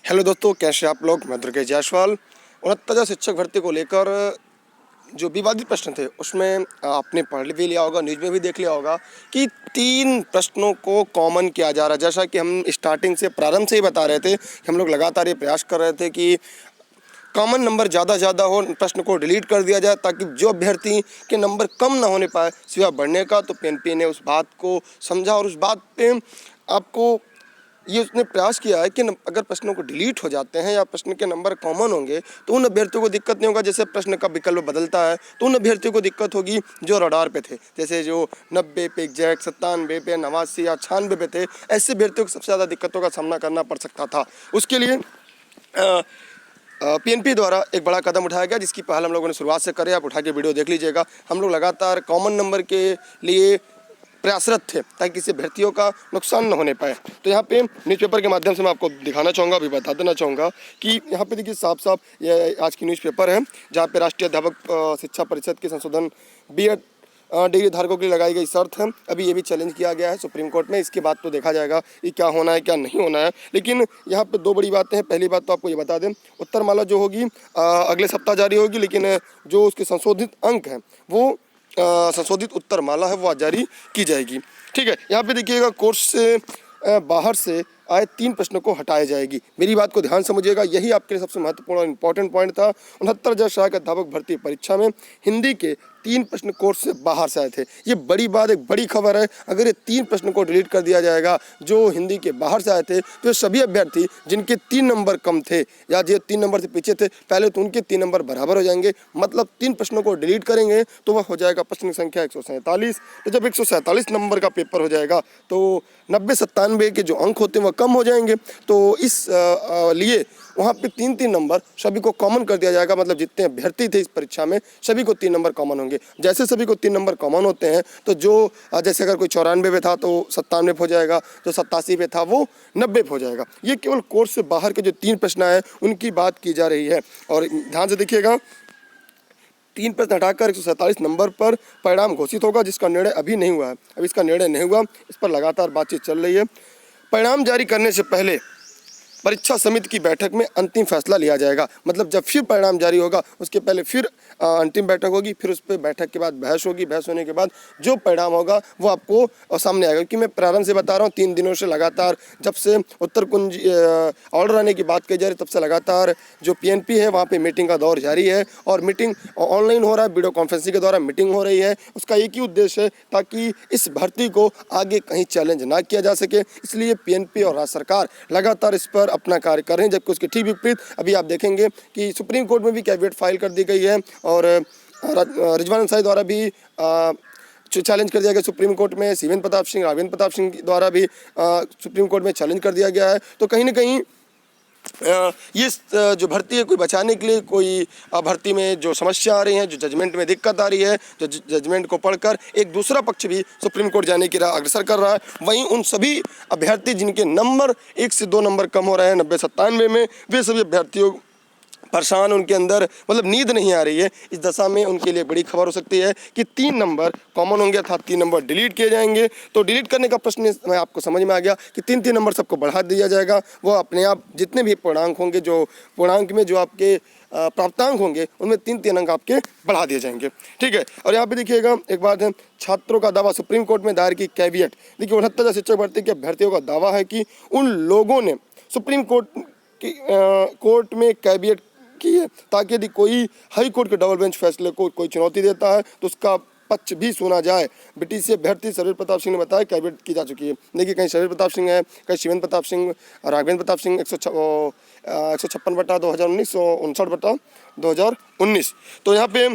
Hello दोस्तों, कैसे आप लोग। मैं दुर्गेश जायसवाल। 69,000 शिक्षक भर्ती को लेकर जो विवादित प्रश्न थे उसमें आपने पढ़ भी लिया होगा, न्यूज़ में भी देख लिया होगा कि 3 प्रश्नों को कॉमन किया जा रहा है। जैसा कि हम स्टार्टिंग से प्रारंभ से ही बता रहे थे कि हम लोग लगातार ये प्रयास कर रहे थे कि कॉमन नंबर ज़्यादा हो, प्रश्न को डिलीट कर दिया जाए ताकि जो अभ्यर्थी के नंबर कम ना होने पाए सिवा बढ़ने का। तो पीएनपी ने उस बात को समझा और उस बात पे आपको ये उसने प्रयास किया है कि अगर प्रश्नों को डिलीट हो जाते हैं या प्रश्न के नंबर कॉमन होंगे तो उन अभ्यर्थियों को दिक्कत नहीं होगा। जैसे प्रश्न का विकल्प बदलता है तो उन अभ्यर्थियों को दिक्कत होगी जो रडार पे थे, जैसे जो 90 पे एग्जैक्ट, 97 पे, 89 या 96 पे थे। ऐसे अभ्यर्थियों को सबसे ज़्यादा दिक्कतों का सामना करना पड़ सकता था। उसके लिए पीएनपी द्वारा एक बड़ा कदम उठाया गया, जिसकी पहल हम लोगों ने शुरुआत से करे। आप उठा के वीडियो देख लीजिएगा। हम लोग लगातार कॉमन नंबर के लिए प्रयासरत थे ताकि किसी अभ्यर्थियों का नुकसान न होने पाए। तो यहाँ पे न्यूज़पेपर के माध्यम से मैं आपको दिखाना चाहूँगा, अभी बता देना चाहूँगा कि यहाँ पे देखिए साफ साफ ये आज की न्यूज़पेपर है, जहाँ पे राष्ट्रीय अध्यापक शिक्षा परिषद के संशोधन बीएड डिग्री धारकों के लिए लगाई गई शर्त है। अभी ये भी चैलेंज किया गया है सुप्रीम कोर्ट में। इसके बाद तो देखा जाएगा कि क्या होना है क्या नहीं होना है। लेकिन यहाँ पे 2 बड़ी बातें हैं। पहली बात तो आपको ये बता दें, उत्तरमाला जो होगी अगले सप्ताह जारी होगी, लेकिन जो उसके संशोधित अंक हैं वो संशोधित उत्तरमाला है वो आज जारी की जाएगी। ठीक है, यहाँ पे देखिएगा कोर्स से बाहर से आए 3 प्रश्नों को हटाया जाएगी। मेरी बात को ध्यान समझिएगा, यही आपके लिए सबसे महत्वपूर्ण और इंपॉर्टेंट पॉइंट था। 69,000 सहायक अध्यापक भर्ती परीक्षा में हिंदी के 3 प्रश्न कोर्स से बाहर से आए थे। ये बड़ी बात, एक बड़ी खबर है। अगर ये 3 प्रश्न को डिलीट कर दिया जाएगा जो हिंदी के बाहर से आए थे, तो ये सभी अभ्यर्थी जिनके 3 नंबर कम थे या जो 3 नंबर से पीछे थे पहले, तो उनके 3 नंबर बराबर हो जाएंगे। मतलब 3 प्रश्नों को डिलीट करेंगे तो वह हो जाएगा प्रश्न संख्या 147। तो जब 147 नंबर का पेपर हो जाएगा तो 90-97 के जो अंक होते हैं वह कम हो जाएंगे। तो इस लिए वहाँ पे 3-3 नंबर सभी को कॉमन कर दिया जाएगा। मतलब जितने अभ्यर्थी थे इस परीक्षा में सभी को 3 नंबर कॉमन होंगे। जैसे सभी को 3 नंबर कॉमन होते हैं तो जो जैसे अगर कोई 94 पे था तो 97 पे हो जाएगा, जो 87 पे था वो 90 पे हो जाएगा। ये केवल कोर्स से बाहर के जो 3 प्रश्न हैं उनकी बात की जा रही है। और ध्यान से देखिएगा, 3 प्रश्न हटाकर 147 नंबर पर परिणाम घोषित होगा, जिसका निर्णय अभी नहीं हुआ है। अभी इसका निर्णय नहीं हुआ, इस पर लगातार बातचीत चल रही है। परिणाम जारी करने से पहले परीक्षा समिति की बैठक में अंतिम फैसला लिया जाएगा। मतलब जब फिर परिणाम जारी होगा उसके पहले फिर अंतिम बैठक होगी, फिर उस पर बैठक के बाद बहस होगी। बहस होने के बाद जो परिणाम होगा वो आपको सामने आएगा। क्योंकि मैं प्रारंभ से बता रहा हूँ, 3 दिनों से लगातार, जब से उत्तर कुंज ऑर्डर आने की बात की जा रही है तब से लगातार जो पीएनपी है वहाँ पे मीटिंग का दौर जारी है। और मीटिंग ऑनलाइन हो रहा है, वीडियो कॉन्फ्रेंसिंग के द्वारा मीटिंग हो रही है। उसका एक ही उद्देश्य है ताकि इस भर्ती को आगे कहीं चैलेंज ना किया जा सके। इसलिए पीएनपी और राज्य सरकार लगातार इस पर अपना कार्य कर रहे हैं। जबकि उसके ठीक विपरीत अभी आप देखेंगे कि सुप्रीम कोर्ट में भी कैविएट फाइल कर दी गई है और रिजवान अंसारी द्वारा भी चैलेंज कर दिया गया सुप्रीम कोर्ट में। शिवेंद्र प्रताप सिंह, राघवेंद्र प्रताप सिंह द्वारा भी सुप्रीम कोर्ट में चैलेंज कर दिया गया है। तो कहीं ना कहीं ये जो भर्ती है कोई बचाने के लिए, कोई भर्ती में जो समस्या आ रही है, जो जजमेंट में दिक्कत आ रही है, जो जजमेंट को पढ़कर एक दूसरा पक्ष भी सुप्रीम कोर्ट जाने की राह अग्रसर कर रहा है, वहीं उन सभी अभ्यर्थी जिनके नंबर 1 से 2 नंबर कम हो रहे हैं 90-97 में, वे सभी अभ्यर्थियों परेशान, उनके अंदर मतलब नींद नहीं आ रही है। इस दशा में उनके लिए बड़ी खबर हो सकती है कि 3 नंबर कॉमन होंगे अर्थात 3 नंबर डिलीट किए जाएंगे। तो डिलीट करने का प्रश्न में आपको समझ में आ गया कि 3-3 नंबर सबको बढ़ा दिया जाएगा। वो अपने आप जितने भी पूर्णांक होंगे, जो पूर्णांक में जो आपके प्राप्तांक होंगे उनमें 3-3 अंक आपके बढ़ा दिए जाएंगे। ठीक है, और यहाँ पे देखिएगा एक बात है, छात्रों का दावा सुप्रीम कोर्ट में दायर की कैविएट। देखिए 69,000 शिक्षक भर्ती के अभ्यर्थियों का दावा है कि उन लोगों ने सुप्रीम कोर्ट में कैविएट की है ताकि यदि कोई हाई कोर्ट के डबल बेंच फैसले को कोई चुनौती देता है तो उसका पक्ष भी सुना जाए। ब्रिटिश अभ्यर्थी सर्वेश प्रताप सिंह ने बताया कैबिनेट की जा चुकी है। देखिए कहीं सर्वेश प्रताप सिंह है, कहीं शिवेंद्र प्रताप सिंह, राघवेंद्र प्रताप सिंह 156/2019, 159/2019। तो यहाँ पे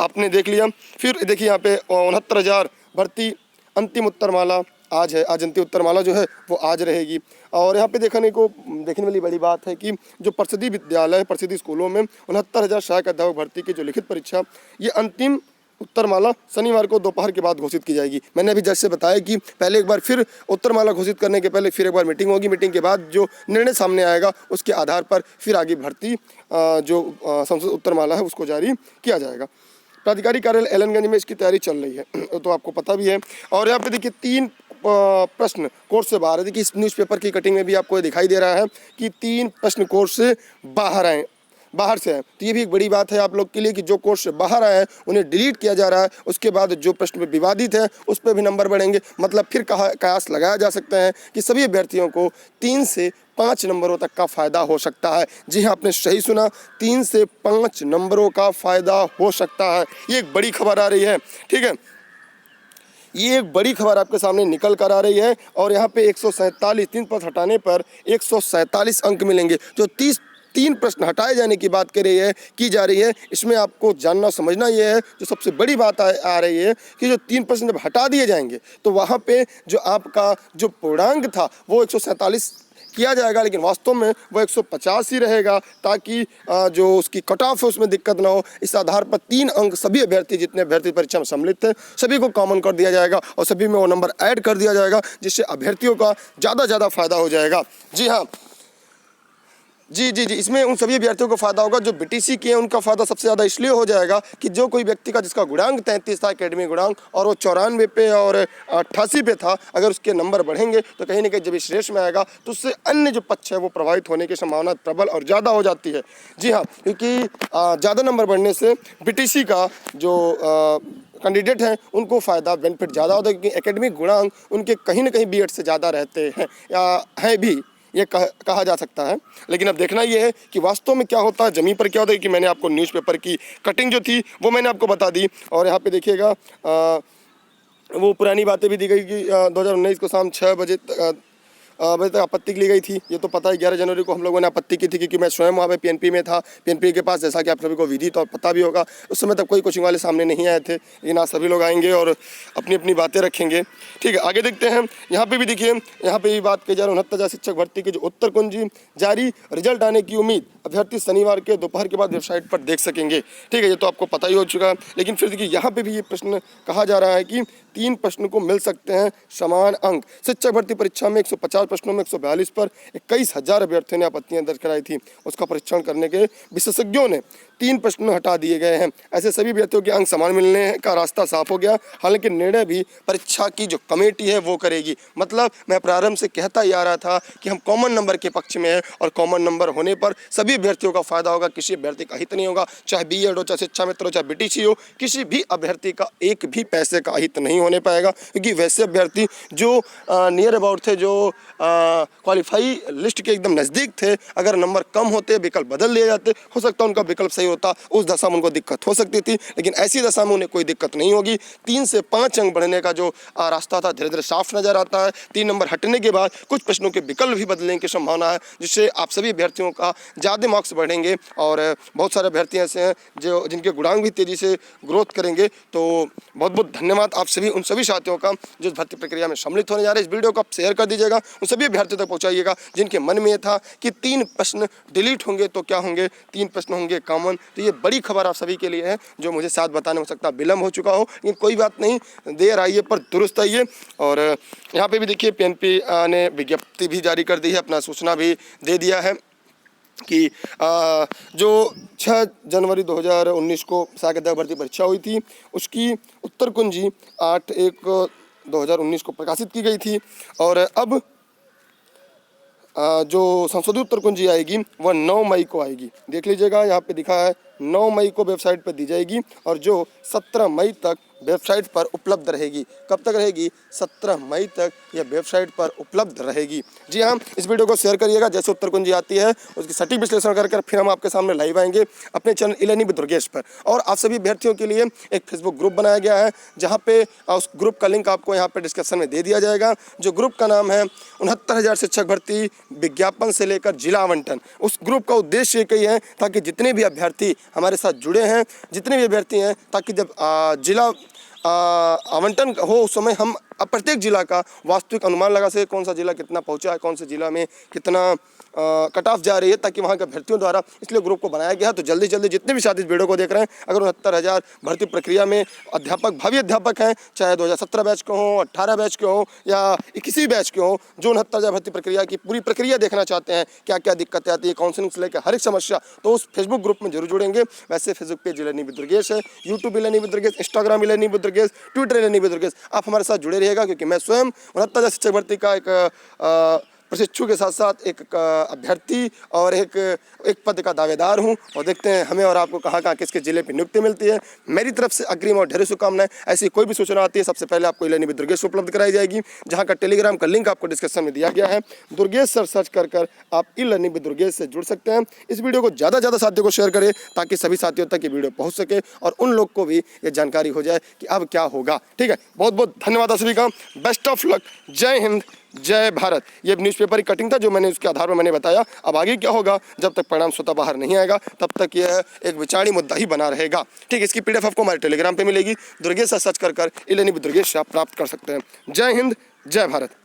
आपने देख लिया। फिर देखिए यहाँ पे 69,000 भर्ती अंतिम उत्तरमाला आज है। आज अंतिम उत्तरमाला जो है वो आज रहेगी। और यहाँ पे देखने वाली बड़ी बात है कि जो परिषदीय विद्यालय, परिषदीय स्कूलों में 69,000 सहायक अध्यापक भर्ती की जो लिखित परीक्षा, ये अंतिम उत्तरमाला शनिवार को दोपहर के बाद घोषित की जाएगी। मैंने अभी जैसे बताया कि पहले एक बार फिर उत्तरमाला घोषित करने के पहले फिर एक बार मीटिंग होगी। मीटिंग के बाद जो निर्णय सामने आएगा उसके आधार पर फिर आगे भर्ती जो संसद उत्तरमाला है उसको जारी किया जाएगा। प्राधिकारी कार्यालय एलनगंज में इसकी तैयारी चल रही है तो आपको पता भी है। और यहाँ पे देखिए 3 प्रश्न कोर्स से बाहर है। देखिए इस न्यूज़पेपर की कटिंग में भी आपको ये दिखाई दे रहा है कि 3 प्रश्न कोर्स से बाहर से है। तो ये भी एक बड़ी बात है आप लोग के लिए कि जो कोर्स से बाहर आए हैं उन्हें डिलीट किया जा रहा है। उसके बाद जो प्रश्न में विवादित है उस पर भी नंबर बढ़ेंगे। मतलब फिर कयास लगाया जा सकता है कि सभी अभ्यर्थियों को 3 से 5 नंबरों तक का फ़ायदा हो सकता है। जी हाँ, आपने सही सुना, 3 से 5 नंबरों का फ़ायदा हो सकता है। ये एक बड़ी खबर आ रही है, ठीक है। ये एक बड़ी खबर आपके सामने निकल कर आ रही है और यहाँ पे 147 3 पद हटाने पर 147 अंक मिलेंगे। जो 3 प्रश्न हटाए जाने की बात की जा रही है, इसमें आपको जानना समझना ये है, जो सबसे बड़ी बात आ रही है कि जो 3 प्रश्न जब हटा दिए जाएंगे तो वहाँ पे जो आपका जो पूर्णांक था वो 147 किया जाएगा, लेकिन वास्तव में वो 150 ही रहेगा, ताकि जो उसकी कट ऑफ है उसमें दिक्कत ना हो। इस आधार पर 3 अंक सभी अभ्यर्थी, जितने अभ्यर्थी परीक्षा में सम्मिलित थे, सभी को कॉमन कर दिया जाएगा और सभी में वो नंबर ऐड कर दिया जाएगा, जिससे अभ्यर्थियों का ज़्यादा फ़ायदा हो जाएगा। जी हाँ, जी, इसमें उन सभी अभ्यर्थियों को फ़ायदा होगा जो बीटीसी के हैं। उनका फ़ायदा सबसे ज़्यादा इसलिए हो जाएगा कि जो कोई व्यक्ति का जिसका गुणांक 33 था एकेडमिक गुणांक और वो 94 पे और 88 पे था, अगर उसके नंबर बढ़ेंगे तो कहीं ना कहीं जब इस रेस में आएगा तो उससे अन्य जो पक्ष है वो प्रभावित होने की संभावना प्रबल और ज़्यादा हो जाती है। जी हाँ, क्योंकि ज़्यादा नंबर बढ़ने से बीटीसी का जो कैंडिडेट हैं उनको फ़ायदा बेनिफिट ज़्यादा होता है, क्योंकि एकेडमिक गुणांक उनके कहीं ना कहीं बीएड से ज़्यादा रहते हैं या हैं भी, ये कहा जा सकता है। लेकिन अब देखना ये है कि वास्तव में क्या होता है, ज़मीन पर क्या होता है। कि मैंने आपको न्यूज़पेपर की कटिंग जो थी वो मैंने आपको बता दी और यहाँ पे देखिएगा वो पुरानी बातें भी दी गई कि 2019 को शाम 6 बजे तक आपत्ति ली गई थी। ये तो पता है 11 जनवरी को हम लोगों ने आपत्ति की थी, क्योंकि मैं स्वयं वहाँ पे पीएनपी में था। पीएनपी के पास, जैसा कि आप सभी को विदित और पता भी होगा, उस समय तक कोई कोचिंग वाले सामने नहीं आए थे, लेकिन आज सभी लोग आएंगे और अपनी अपनी बातें रखेंगे। ठीक है, आगे देखते हैं। यहाँ पे भी देखिए, यहाँ पे भी बात की जा रही है 69,000 शिक्षक भर्ती की जो उत्तर कुंजी जारी, रिजल्ट आने की उम्मीद, अभ्यर्थी शनिवार के दोपहर के बाद वेबसाइट पर देख सकेंगे। ठीक है, ये तो आपको पता ही हो चुका है। लेकिन फिर देखिए यहाँ पे भी ये प्रश्न कहा जा रहा है कि 3 प्रश्न को मिल सकते हैं समान अंक। शिक्षक भर्ती परीक्षा में 150 प्रश्नों में 142 पर 21,000 अभ्यर्थियों ने आपत्तियां दर्ज कराई थी। उसका परीक्षण करने के विशेषज्ञों ने 3 प्रश्न हटा दिए गए हैं। ऐसे सभी अभ्यर्थियों के अंक समान मिलने का रास्ता साफ हो गया। हालांकि निर्णय भी परीक्षा की जो कमेटी है वो करेगी। मतलब मैं प्रारंभ से कहता ही आ रहा था कि हम कॉमन नंबर के पक्ष में है और कॉमन नंबर होने पर सभी अभ्यर्थियों का फायदा होगा, किसी अभ्यर्थी का हित नहीं होगा। चाहे बीएड हो, चाहे शिक्षा मित्र हो, चाहे बीटीसी हो, किसी भी अभ्यर्थी का एक भी पैसे का हित नहीं होने पाएगा, क्योंकि वैसे अभ्यर्थी जो नियर अबाउट थे, जो क्वालिफाई लिस्ट के एकदम नज़दीक थे, अगर नंबर कम होते, विकल्प बदल लिए जाते, हो सकता है उनका विकल्प सही होता, उस दशा में उनको दिक्कत हो सकती थी। लेकिन ऐसी दशा में उन्हें कोई दिक्कत नहीं होगी। 3 से 5 अंक बढ़ने का जो रास्ता था धीरे धीरे साफ नजर आता है। 3 नंबर हटने के बाद कुछ प्रश्नों के विकल्प भी बदलने की संभावना है, जिससे आप सभी अभ्यर्थियों का ज़्यादा मार्क्स बढ़ेंगे। और बहुत सारे अभ्यर्थी ऐसे हैं जो जिनके गुणांक भी तेज़ी से ग्रोथ करेंगे। तो बहुत बहुत धन्यवाद आप सभी उन सभी साथियों का जो इस भर्ती प्रक्रिया में सम्मिलित होने जा रहे हैं। इस वीडियो को आप शेयर कर दीजिएगा, उन सभी अभ्यर्थियों तक पहुंचाइएगा जिनके मन में ये था कि 3 प्रश्न डिलीट होंगे तो क्या होंगे, 3 प्रश्न होंगे कॉमन। तो ये बड़ी खबर आप सभी के लिए है, जो मुझे साथ बताने हो सकता विलम्ब हो चुका हो, लेकिन कोई बात नहीं, देर आइए पर दुरुस्त आइए। और यहाँ पे भी देखिए पीएनपी ने विज्ञप्ति भी जारी कर दी है, अपना सूचना भी दे दिया है कि जो 6 जनवरी 2019 को सहायक भर्ती परीक्षा हुई थी, उसकी उत्तर कुंजी 8/1/2019 को प्रकाशित की गई थी। और अब जो संशोधित उत्तर कुंजी आएगी वह 9 मई को आएगी। देख लीजिएगा, यहाँ पे दिखा है 9 मई को वेबसाइट पर दी जाएगी और जो 17 मई तक वेबसाइट पर उपलब्ध रहेगी। कब तक रहेगी? 17 मई तक यह वेबसाइट पर उपलब्ध रहेगी। जी हाँ, इस वीडियो को शेयर करिएगा। जैसे उत्तर कुंजी आती है उसकी सटीक विश्लेषण कर फिर हम आपके सामने लाइव आएंगे अपने चैनल ई-लर्निंग विद दुर्गेश पर। और आप सभी अभ्यर्थियों के लिए एक फेसबुक ग्रुप बनाया गया है, जहाँ पे उस ग्रुप का लिंक आपको यहाँ पे डिस्क्रिप्शन में दे दिया जाएगा। जो ग्रुप का नाम है 69,000 शिक्षक भर्ती विज्ञापन से लेकर जिला आवंटन। उस ग्रुप का उद्देश्य एक ही है, ताकि जितने भी अभ्यर्थी हमारे साथ जुड़े हैं, जितने भी अभ्यर्थी हैं, ताकि जब जिला आवंटन हो उस समय हम प्रत्येक जिला का वास्तविक अनुमान लगा सके, कौन सा जिला कितना पहुंचा है, कौन से जिला में कितना कट ऑफ जा रही है, ताकि वहाँ के अभ्यर्थियों द्वारा इसलिए ग्रुप को बनाया गया। तो जल्दी जल्दी जितने भी साथी इस वीडियो को देख रहे हैं, अगर 69,000 भर्ती प्रक्रिया में अध्यापक, भावी अध्यापक हैं, चाहे 2017 बैच के हों, 18 बैच के हों या किसी बैच के हों, जो 69,000 भर्ती प्रक्रिया की पूरी प्रक्रिया देखना चाहते हैं, क्या क्या दिक्कतें आती है, काउंसलिंग से लेकर हर एक समस्या, तो उस फेसबुक ग्रुप में जरूर जुड़ेंगे। वैसे Facebook page learning with Durgesh है, YouTube learning with Durgesh, Instagram learning with Durgesh, Twitter learning with Durgesh. आप हमारे साथ जुड़े रहिएगा, क्योंकि मैं स्वयं 69,000 शिक्षक भर्ती का एक प्रशिक्षु के साथ साथ एक अभ्यर्थी और एक पद का दावेदार हूं। और देखते हैं हमें और आपको कहाँ कहाँ किसके जिले पर नियुक्ति मिलती है। मेरी तरफ से अग्रिम और ढेरों शुभकामनाएं। ऐसी कोई भी सूचना आती है, सबसे पहले आपको लर्निंग विद दुर्गेश उपलब्ध कराई जाएगी, जहाँ का टेलीग्राम का लिंक आपको डिस्क्रिप्शन में दिया गया है। दुर्गेश सर सर्च कर आप ई लर्निंग विद दुर्गेश से जुड़ सकते हैं। इस वीडियो को ज़्यादा से ज़्यादा साथियों को शेयर करें, ताकि सभी साथियों तक ये वीडियो पहुँच सके और उन लोग को भी ये जानकारी हो जाए कि अब क्या होगा। ठीक है, बहुत बहुत धन्यवाद सभी का। Best of luck. जय हिंद, जय भारत। ये न्यूज़पेपर की कटिंग था जो मैंने उसके आधार पर मैंने बताया। अब आगे क्या होगा, जब तक परिणाम स्वतः बाहर नहीं आएगा तब तक यह एक विचारणीय मुद्दा ही बना रहेगा। ठीक, इसकी PDF आपको हमारे टेलीग्राम पे मिलेगी। दुर्गेश सर्च कर ई लर्निंग विद दुर्गेश आप प्राप्त कर सकते हैं। जय हिंद, जय भारत।